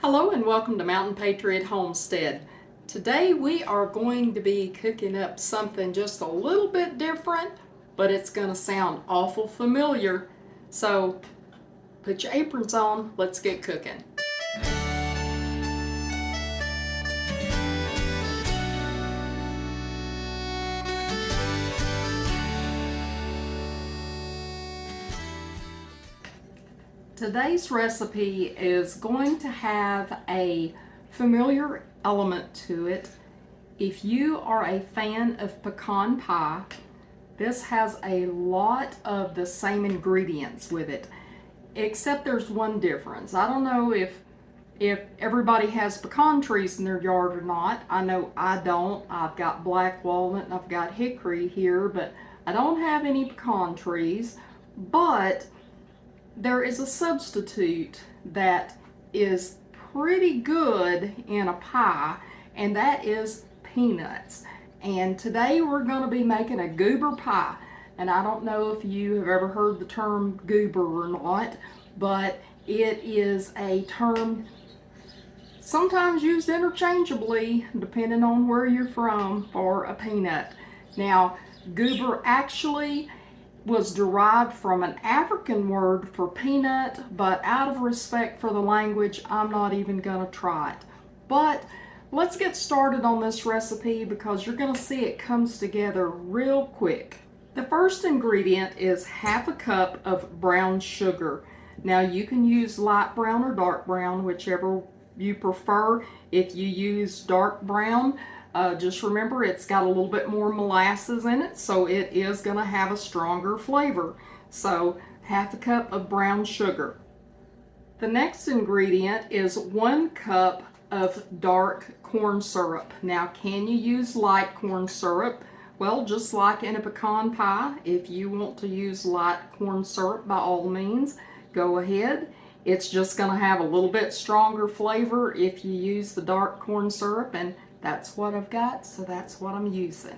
Hello and welcome to Mountain Patriot Homestead. Today we are going to be cooking up something just a little bit different, but it's going to sound awful familiar. So put your aprons on, let's get cooking. Today's recipe is going to have a familiar element to it. If you are a fan of pecan pie, this has a lot of the same ingredients with it, except there's one difference. I don't know if everybody has pecan trees in their yard or not. I know I don't. I've got black walnut and I've got hickory here, but I don't have any pecan trees. But there is a substitute that is pretty good in a pie, and that is peanuts. And today we're going to be making a goober pie. And I don't know if you have ever heard the term goober or not, but it is a term sometimes used interchangeably depending on where you're from for a peanut. Now, goober actually was derived from an African word for peanut, but out of respect for the language, I'm not even gonna try it. But let's get started on this recipe because you're gonna see it comes together real quick. The first ingredient is half a cup of brown sugar. Now you can use light brown or dark brown, whichever you prefer. If you use dark brown, just remember it's got a little bit more molasses in it, so it is going to have a stronger flavor. So half a cup of brown sugar. The next ingredient is 1 cup of dark corn syrup. Now, can you use light corn syrup? Well, just like in a pecan pie, if you want to use light corn syrup, by all means, go ahead. It's just going to have a little bit stronger flavor if you use the dark corn syrup, and that's what I've got, so that's what I'm using.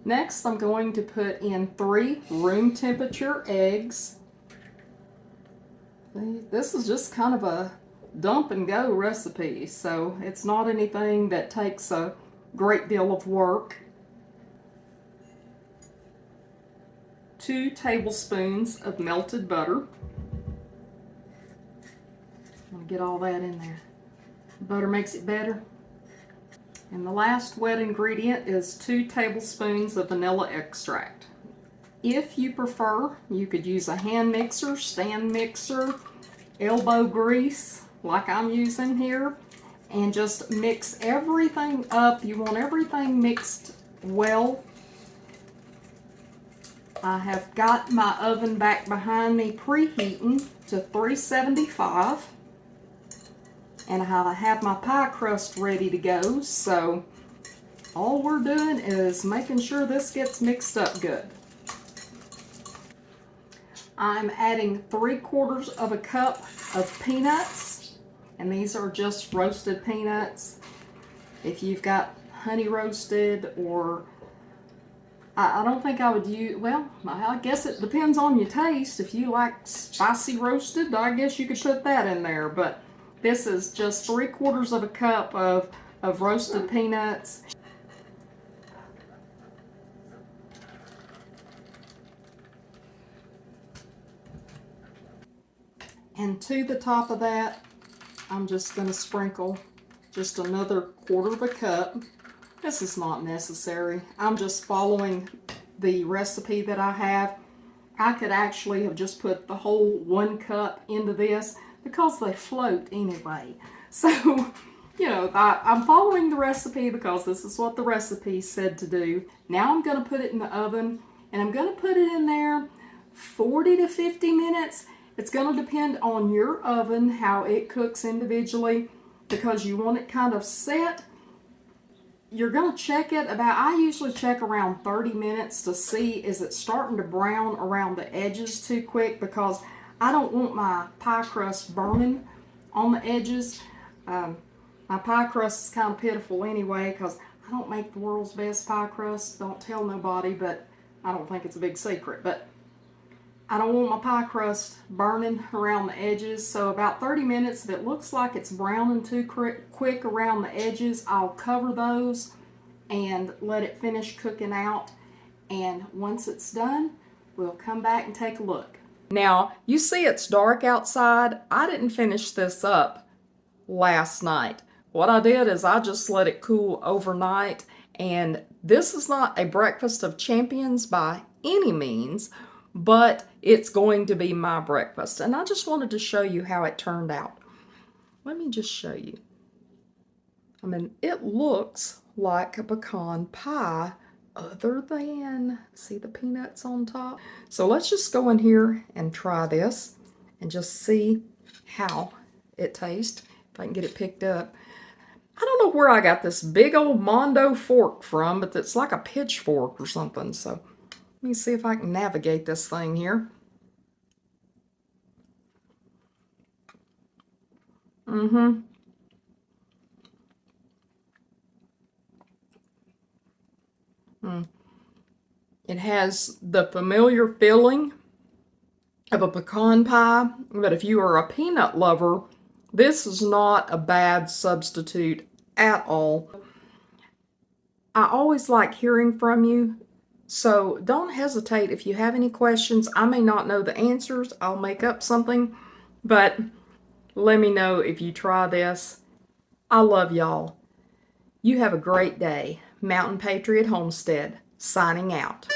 Next, I'm going to put in 3 room temperature eggs. This is just kind of a dump and go recipe, so it's not anything that takes a great deal of work. 2 tablespoons of melted butter. I'm going to get all that in there. Butter makes it better. And the last wet ingredient is 2 tablespoons of vanilla extract. If you prefer, you could use a hand mixer, stand mixer, elbow grease, like I'm using here, and just mix everything up. You want everything mixed well. I have got my oven back behind me preheating to 375. And I have my pie crust ready to go, so all we're doing is making sure this gets mixed up good. I'm adding 3/4 of a cup of peanuts, and these are just roasted peanuts. If you've got honey roasted, or I don't think I would use, well, I guess it depends on your taste. If you like spicy roasted, I guess you could put that in there, but this is just 3/4 of a cup of roasted peanuts. And to the top of that, I'm just going to sprinkle just another 1/4 of a cup. This is not necessary. I'm just following the recipe that I have. I could actually have just put the whole 1 cup into this, because they float anyway. So, you know, I'm following the recipe because this is what the recipe said to do. Now I'm going to put it in the oven, and I'm going to put it in there 40 to 50 minutes. It's going to depend on your oven, how it cooks individually, because you want it kind of set. You're going to check it about, I usually check around 30 minutes to see, is it starting to brown around the edges too quick, because I don't want my pie crust burning on the edges. My pie crust is kind of pitiful anyway, because I don't make the world's best pie crust. Don't tell nobody, but I don't think it's a big secret. But I don't want my pie crust burning around the edges, so about 30 minutes, if it looks like it's browning too quick around the edges, I'll cover those and let it finish cooking out. And once it's done, we'll come back and take a look. Now, you see it's dark outside. I didn't finish this up last night. What I did is I just let it cool overnight, and this is not a breakfast of champions by any means, but it's going to be my breakfast. And I just wanted to show you how it turned out. Let me just show you. I mean, it looks like a pecan pie other than, see the peanuts on top? So let's just go in here and try this and just see how it tastes. If I can get it picked up. I don't know where I got this big old Mondo fork from, but it's like a pitchfork or something. So let me see if I can navigate this thing here. It has the familiar feeling of a pecan pie, but if you are a peanut lover, this is not a bad substitute at all. I always like hearing from you, so don't hesitate if you have any questions. I may not know the answers. I'll make up something, but let me know if you try this. I love y'all. You have a great day. Mountain Patriot Homestead, signing out.